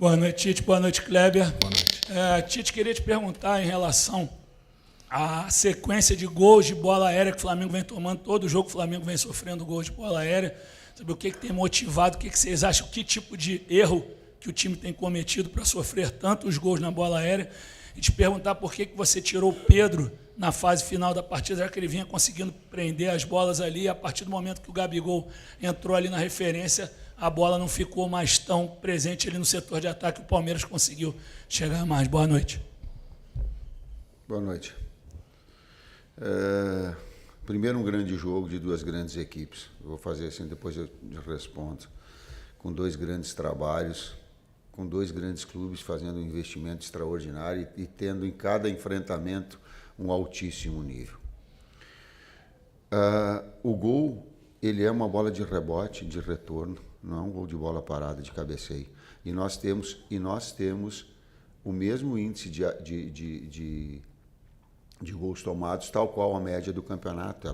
Boa noite, Tite. Boa noite, Kleber. Boa noite. Tite, queria te perguntar em relação à sequência de gols de bola aérea que o Flamengo vem tomando. Todo jogo o Flamengo vem sofrendo gols de bola aérea. Sabe o que tem motivado, o que vocês acham, que tipo de erro que o time tem cometido para sofrer tantos gols na bola aérea? E te perguntar por que você tirou o Pedro na fase final da partida, já que ele vinha conseguindo prender as bolas ali, e a partir do momento que o Gabigol entrou ali na referência, a bola não ficou mais tão presente ali no setor de ataque, o Palmeiras conseguiu chegar mais. Boa noite. Boa noite. Primeiro, um grande jogo de duas grandes equipes. Eu vou fazer assim, depois eu respondo. Com dois grandes trabalhos, com dois grandes clubes fazendo um investimento extraordinário e tendo em cada enfrentamento um altíssimo nível. O gol, ele é uma bola de rebote, de retorno, não é um gol de bola parada, de cabeceio. E nós temos o mesmo índice de gols tomados, tal qual a média do campeonato,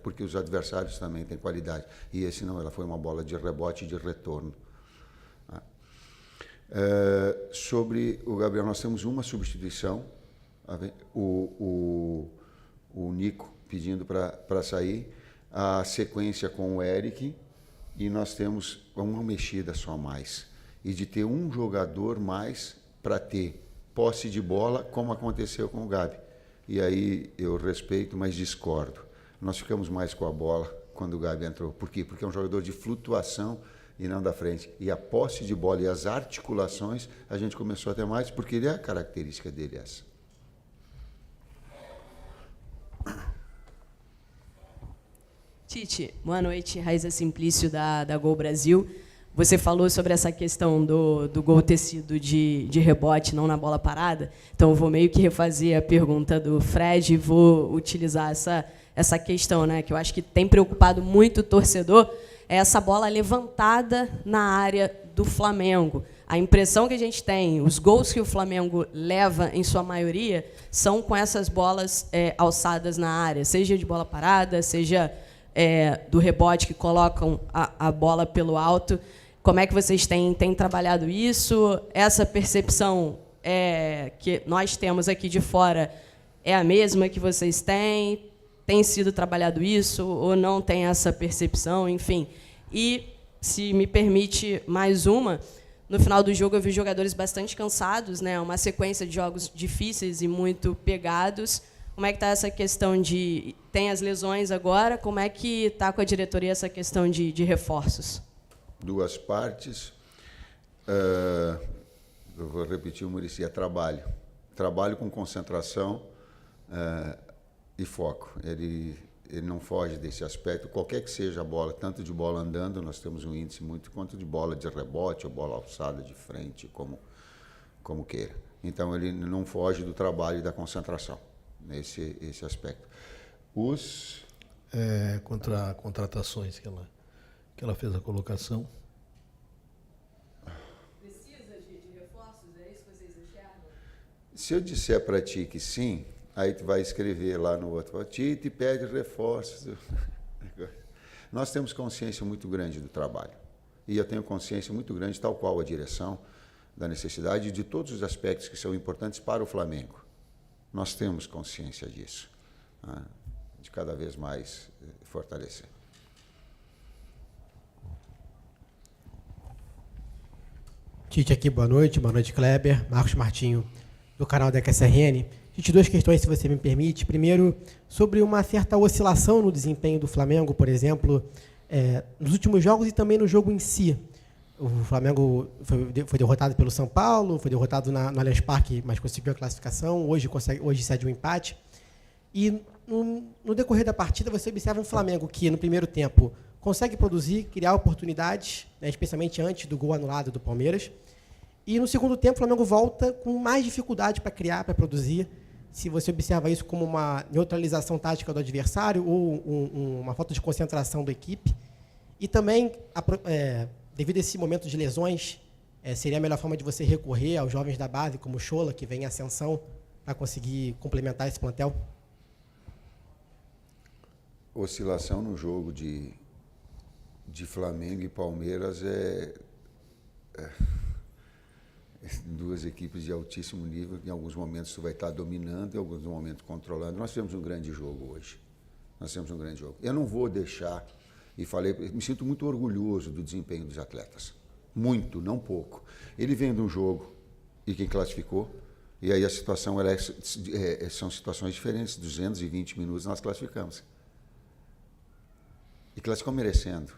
porque os adversários também têm qualidade. E esse não, ela foi uma bola de rebote e de retorno. Sobre o Gabriel, nós temos uma substituição, o Nico pedindo para sair, a sequência com o Eric, e nós temos uma mexida só a mais. E de ter um jogador mais para ter posse de bola, como aconteceu com o Gabi. E aí eu respeito, mas discordo. Nós ficamos mais com a bola quando o Gabi entrou. Por quê? Porque é um jogador de flutuação e não da frente. E a posse de bola e as articulações, a gente começou a ter mais, porque ele é a característica dele essa. Tite, boa noite. Raíza Simplício, da Gol Brasil. Você falou sobre essa questão do gol ter sido de rebote, não na bola parada. Então, eu vou meio que refazer a pergunta do Fred e vou utilizar essa questão, né, que eu acho que tem preocupado muito o torcedor, é essa bola levantada na área do Flamengo. A impressão que a gente tem, os gols que o Flamengo leva, em sua maioria, são com essas bolas alçadas na área, seja de bola parada, seja do rebote, que colocam a bola pelo alto. Como é que vocês têm trabalhado isso? Essa percepção que nós temos aqui de fora é a mesma que vocês têm? Tem sido trabalhado isso ou não tem essa percepção? Enfim. E, se me permite mais uma, no final do jogo eu vi jogadores bastante cansados, né? Uma sequência de jogos difíceis e muito pegados. Como é que está essa questão de... Tem as lesões agora, como é que está com a diretoria essa questão de reforços? Duas partes. Eu vou repetir o Muricy, trabalho. Trabalho com concentração e foco. Ele não foge desse aspecto. Qualquer que seja a bola, tanto de bola andando, nós temos um índice muito, quanto de bola de rebote ou bola alçada de frente, como queira. Então, ele não foge do trabalho e da concentração, nesse aspecto. Contra contratações que ela fez a colocação. Precisa de reforços? É isso que vocês enxergam? Se eu disser para ti que sim, aí tu vai escrever lá no outro, Tite pede reforços. Nós temos consciência muito grande do trabalho. E eu tenho consciência muito grande, tal qual a direção, da necessidade de todos os aspectos que são importantes para o Flamengo. Nós temos consciência disso, de cada vez mais fortalecer. Tite aqui, boa noite, Kleber, Marcos Martinho, do canal da QSRN. Tite, duas questões, se você me permite. Primeiro, sobre uma certa oscilação no desempenho do Flamengo, por exemplo, nos últimos jogos e também no jogo em si. O Flamengo foi derrotado pelo São Paulo, foi derrotado no Allianz Parque, mas conseguiu a classificação, hoje cede um empate. E no decorrer da partida, você observa um Flamengo que, no primeiro tempo, consegue produzir, criar oportunidades, né, especialmente antes do gol anulado do Palmeiras. E no segundo tempo, o Flamengo volta com mais dificuldade para criar, para produzir. Se você observa isso como uma neutralização tática do adversário ou uma falta de concentração da equipe. E também, devido a esse momento de lesões, seria a melhor forma de você recorrer aos jovens da base, como o Chola, que vem em ascensão, para conseguir complementar esse plantel? Oscilação no jogo de Flamengo e Palmeiras duas equipes de altíssimo nível. Em alguns momentos tu vai estar dominando, em alguns momentos controlando. Nós tivemos um grande jogo hoje. Nós temos um grande jogo. Eu não vou deixar, e falei, me sinto muito orgulhoso do desempenho dos atletas. Muito, não pouco. Ele vem de um jogo, e quem classificou, e aí a situação são situações diferentes. 220 minutos nós classificamos. E classificou merecendo.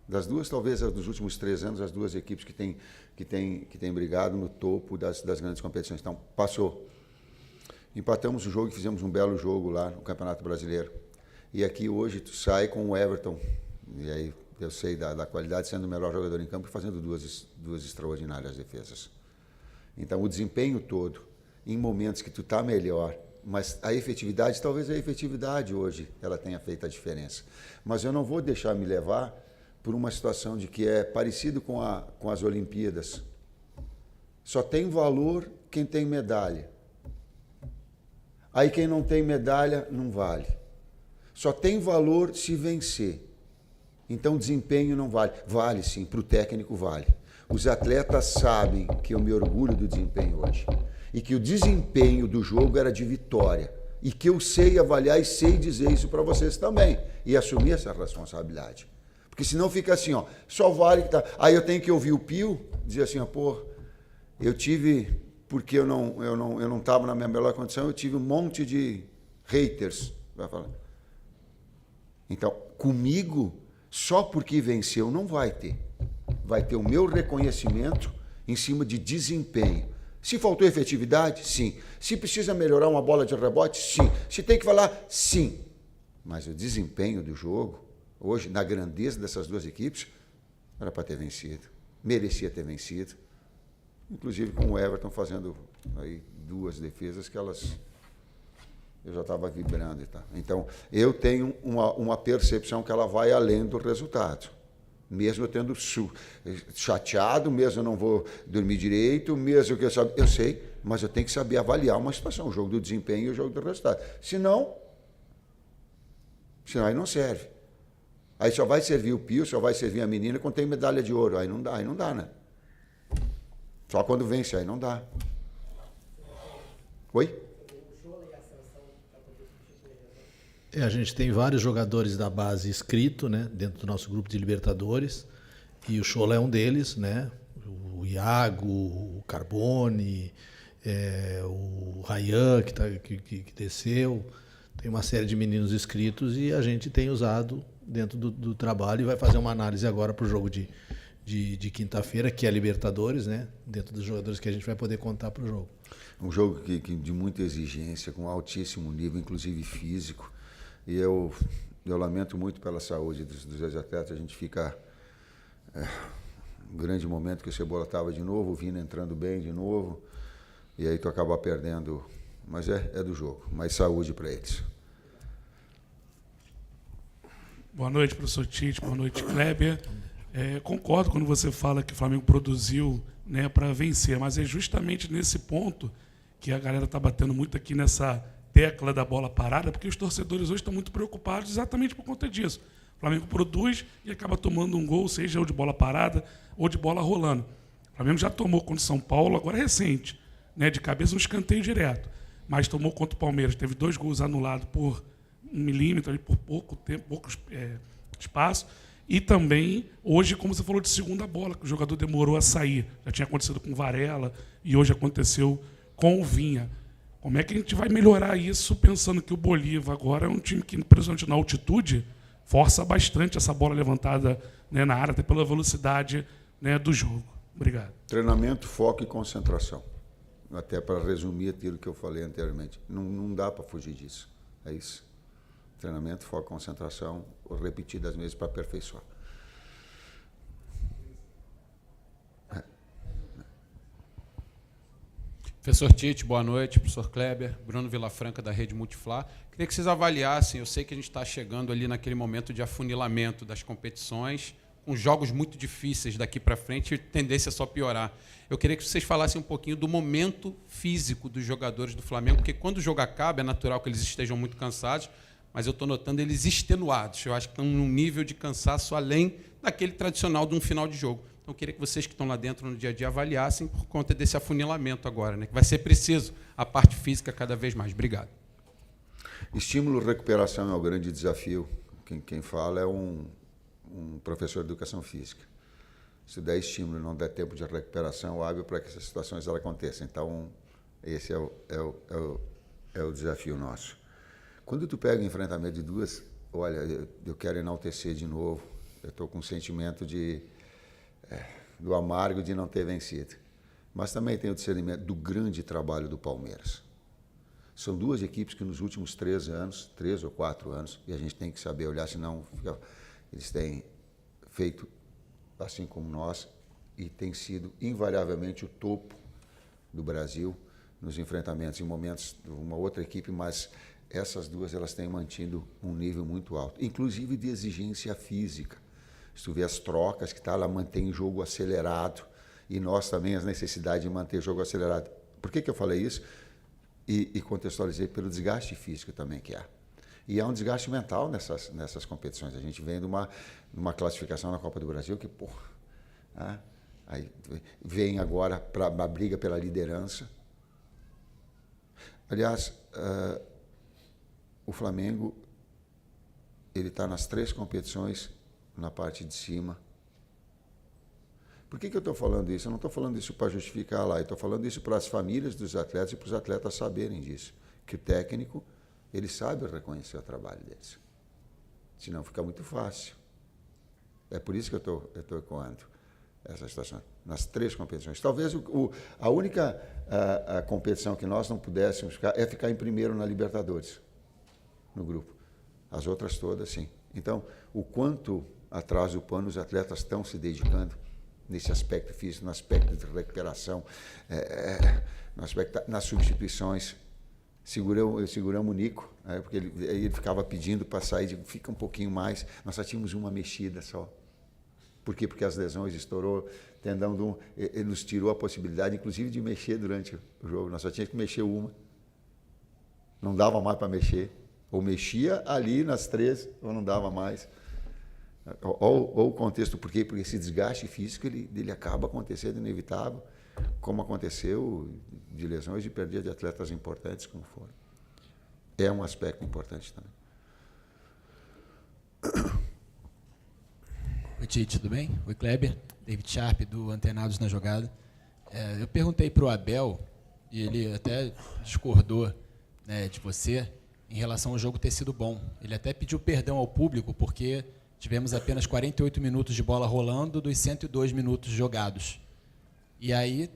Das duas, talvez, nos últimos 3 anos, as duas equipes que têm brigado no topo das grandes competições. Então, passou. Empatamos o jogo e fizemos um belo jogo lá no Campeonato Brasileiro. E aqui hoje tu sai com o Everton, e aí eu sei da qualidade, sendo o melhor jogador em campo e fazendo duas extraordinárias defesas. Então, o desempenho todo, em momentos que tu está melhor, mas a efetividade, talvez a efetividade hoje, ela tenha feito a diferença. Mas eu não vou deixar me levar por uma situação de que é parecido com as Olimpíadas. Só tem valor quem tem medalha. Aí quem não tem medalha não vale. Só tem valor se vencer. Então desempenho não vale. Vale sim, para o técnico vale. Os atletas sabem que eu me orgulho do desempenho hoje. E que o desempenho do jogo era de vitória. E que eu sei avaliar e sei dizer isso para vocês também. E assumir essa responsabilidade. Porque senão fica assim, ó, só vale que tá. Aí eu tenho que ouvir o Pio dizer assim, ó, pô, eu tive, porque eu não estava na minha melhor condição, eu tive um monte de haters, vai falar. Então, comigo, só porque venceu não vai ter. Vai ter o meu reconhecimento em cima de desempenho. Se faltou efetividade, sim. Se precisa melhorar uma bola de rebote, sim. Se tem que falar, sim. Mas o desempenho do jogo, hoje, na grandeza dessas duas equipes, era para ter vencido. Merecia ter vencido. Inclusive com o Everton fazendo aí 2 defesas que eu já estava vibrando e tal. Então, eu tenho uma percepção que ela vai além do resultado. Mesmo eu tendo chateado, mesmo eu não vou dormir direito, mesmo que eu sei, mas eu tenho que saber avaliar uma situação, o jogo do desempenho e o jogo do resultado. Senão aí não serve. Aí só vai servir o Pio, só vai servir a menina quando tem medalha de ouro. Aí não dá, né? Só quando vence, aí não dá. Oi? A gente tem vários jogadores da base inscritos, né, dentro do nosso grupo de Libertadores, e o Chola é um deles, né? O Iago, o Carbone, o Rayan, que desceu. Tem uma série de meninos inscritos e a gente tem usado dentro do trabalho e vai fazer uma análise agora para o jogo de quinta-feira, que é a Libertadores, né? Dentro dos jogadores que a gente vai poder contar para o jogo. Um jogo de muita exigência, com altíssimo nível, inclusive físico. E eu lamento muito pela saúde dos atletas. A gente fica... um grande momento que o Cebola estava de novo, o Vina entrando bem de novo, e aí tu acaba perdendo. Mas é do jogo. Mais saúde para eles. Boa noite, professor Tite. Boa noite, Kleber. Concordo quando você fala que o Flamengo produziu, né, para vencer, mas é justamente nesse ponto que a galera está batendo muito aqui nessa tecla da bola parada, porque os torcedores hoje estão muito preocupados exatamente por conta disso. O Flamengo produz e acaba tomando um gol, seja ou de bola parada ou de bola rolando. O Flamengo já tomou contra o São Paulo, agora é recente, né, de cabeça um escanteio direto, mas tomou contra o Palmeiras, teve 2 gols anulados por 1 milímetro, ali, por pouco tempo, pouco espaço. E também, hoje, como você falou, de segunda bola, que o jogador demorou a sair. Já tinha acontecido com o Varela e hoje aconteceu com o Vinha. Como é que a gente vai melhorar isso pensando que o Bolívar agora é um time que, principalmente na altitude, força bastante essa bola levantada, né, na área, até pela velocidade, né, do jogo? Obrigado. Treinamento, foco e concentração. Até para resumir aquilo que eu falei anteriormente. Não dá para fugir disso. É isso. Treinamento, foco, concentração, repetidas vezes para aperfeiçoar. Professor Tite, boa noite. Professor Kleber, Bruno Vilafranca, da Rede Multiflá. Queria que vocês avaliassem, eu sei que a gente está chegando ali naquele momento de afunilamento das competições, com jogos muito difíceis daqui para frente e tendência a só piorar. Eu queria que vocês falassem um pouquinho do momento físico dos jogadores do Flamengo, porque quando o jogo acaba, é natural que eles estejam muito cansados, mas eu estou notando eles extenuados. Eu acho que estão num nível de cansaço além daquele tradicional de um final de jogo. Então, eu queria que vocês que estão lá dentro no dia a dia avaliassem por conta desse afunilamento agora, né? Que vai ser preciso a parte física cada vez mais. Obrigado. Estímulo e recuperação é o grande desafio. Quem fala é um professor de educação física. Se der estímulo e não der tempo de recuperação hábil para que essas situações aconteçam. Então, esse é o desafio nosso. Quando tu pega o enfrentamento de duas, olha, eu quero enaltecer de novo. Eu estou com um sentimento do amargo de não ter vencido. Mas também tenho o discernimento do grande trabalho do Palmeiras. São duas equipes que nos últimos 3 ou 4 anos, e a gente tem que saber olhar, senão eles têm feito assim como nós, e tem sido invariavelmente o topo do Brasil nos enfrentamentos, em momentos de uma outra equipe, mas essas duas elas têm mantido um nível muito alto, inclusive de exigência física. Se tu vê as trocas que ela mantém o jogo acelerado, e nós também as necessidades de manter o jogo acelerado. Por que eu falei isso? E contextualizei pelo desgaste físico também que há. E há um desgaste mental nessas competições. A gente vem de uma classificação na Copa do Brasil que, aí vem agora para uma briga pela liderança. Aliás, o Flamengo ele está nas 3 competições na parte de cima. Por que eu estou falando isso? Eu não estou falando isso para justificar lá, eu estou falando isso para as famílias dos atletas e para os atletas saberem disso, que o técnico ele sabe reconhecer o trabalho deles. Senão fica muito fácil. É por isso que eu estou ecoando essa situação. Nas 3 competições. Talvez a única a competição que nós não pudéssemos ficar é ficar em primeiro na Libertadores, no grupo. As outras todas, sim. Então, o quanto atrás do pano os atletas estão se dedicando nesse aspecto físico, no aspecto de recuperação, no aspecto, nas substituições. Seguramos o Nico, porque ele ficava pedindo para sair, fica um pouquinho mais. Nós só tínhamos uma mexida só. Por quê? Porque as lesões estourou, tendão ele nos tirou a possibilidade, inclusive, de mexer durante o jogo. Nós só tínhamos que mexer uma. Não dava mais para mexer. Ou mexia ali nas 3, ou não dava mais. Ou o contexto, por quê? Porque esse desgaste físico ele acaba acontecendo inevitável, como aconteceu de lesões e perda de atletas importantes como foram. É um aspecto importante também. Oi, Tite, tudo bem? Oi, Kleber. David Sharp, do Antenados na Jogada. Eu perguntei para o Abel, e ele até discordou, né, de você, em relação ao jogo ter sido bom. Ele até pediu perdão ao público, porque tivemos apenas 48 minutos de bola rolando dos 102 minutos jogados. E aí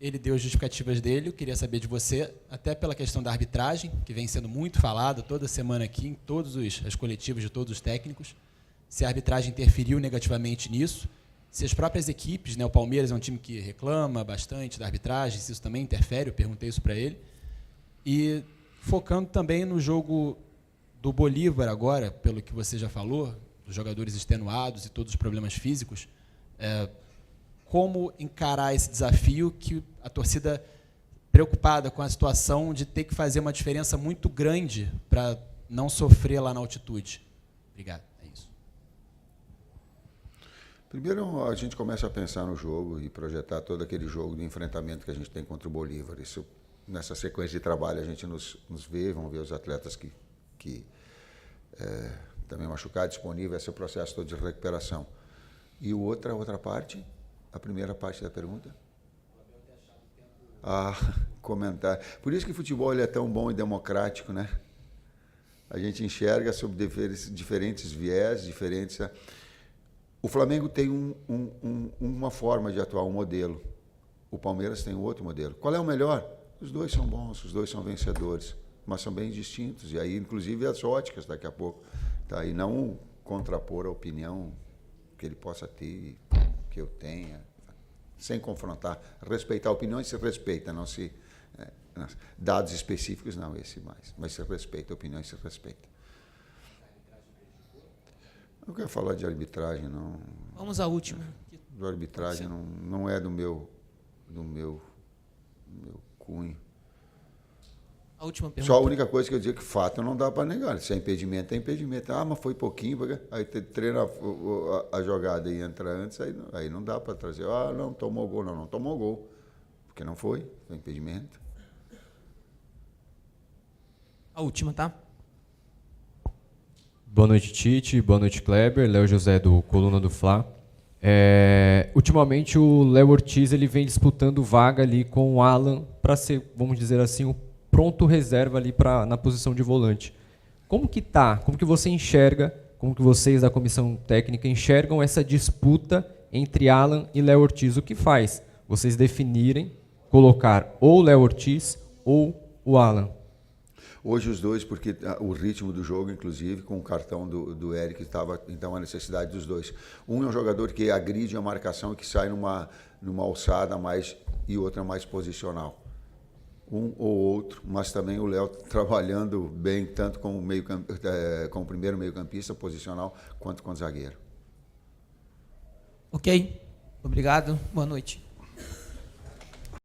ele deu as justificativas dele, eu queria saber de você, até pela questão da arbitragem, que vem sendo muito falada toda semana aqui, em todas as coletivas de todos os técnicos, se a arbitragem interferiu negativamente nisso, se as próprias equipes, né, o Palmeiras é um time que reclama bastante da arbitragem, se isso também interfere, eu perguntei isso para ele. E focando também no jogo do Bolívar agora, pelo que você já falou, dos jogadores extenuados e todos os problemas físicos, como encarar esse desafio que a torcida, preocupada com a situação de ter que fazer uma diferença muito grande para não sofrer lá na altitude? Obrigado, é isso. Primeiro, a gente começa a pensar no jogo e projetar todo aquele jogo de enfrentamento que a gente tem contra o Bolívar. Isso, nessa sequência de trabalho, a gente nos vê, vamos ver os atletas que também machucado, disponível, esse é o processo todo de recuperação. E outra parte, a primeira parte da pergunta? Comentar. Por isso que o futebol ele é tão bom e democrático, né? A gente enxerga sob diferentes viés, diferentes... O Flamengo tem uma forma de atuar, um modelo. O Palmeiras tem outro modelo. Qual é o melhor? Os dois são bons, os dois são vencedores, mas são bem distintos. E aí, inclusive, as óticas daqui a pouco. Tá? E não contrapor a opinião que ele possa ter, que eu tenha, sem confrontar. Respeitar opiniões se respeita, não se... dados específicos, não esse mais. Mas se respeita, opiniões se respeita. Não quero falar de arbitragem, não. Vamos à última. Do arbitragem não é do meu cunho. A última pergunta. Só a única coisa que eu digo que fato não dá para negar. Se é impedimento, é impedimento. Ah, mas foi pouquinho. Aí treina a jogada e entra antes, aí não dá para trazer. Ah, não, tomou gol. Não tomou gol. Porque não foi impedimento. A última, tá? Boa noite, Tite. Boa noite, Kleber. Léo José, do Coluna do Fla. Ultimamente, o Léo Ortiz ele vem disputando vaga ali com o Alan para ser, vamos dizer assim, o pronto reserva ali na posição de volante. Como que tá? Como que você enxerga, como que vocês da comissão técnica enxergam essa disputa entre Alan e Léo Ortiz? O que faz vocês definirem, colocar ou o Léo Ortiz ou o Alan? Hoje os dois, porque o ritmo do jogo, inclusive, com o cartão do Eric, estava então a necessidade dos dois. Um é um jogador que agride a marcação e que sai numa alçada mais e outra mais posicional. Um ou outro, mas também o Léo trabalhando bem, tanto com o primeiro meio-campista posicional, quanto com o zagueiro. Ok. Obrigado. Boa noite.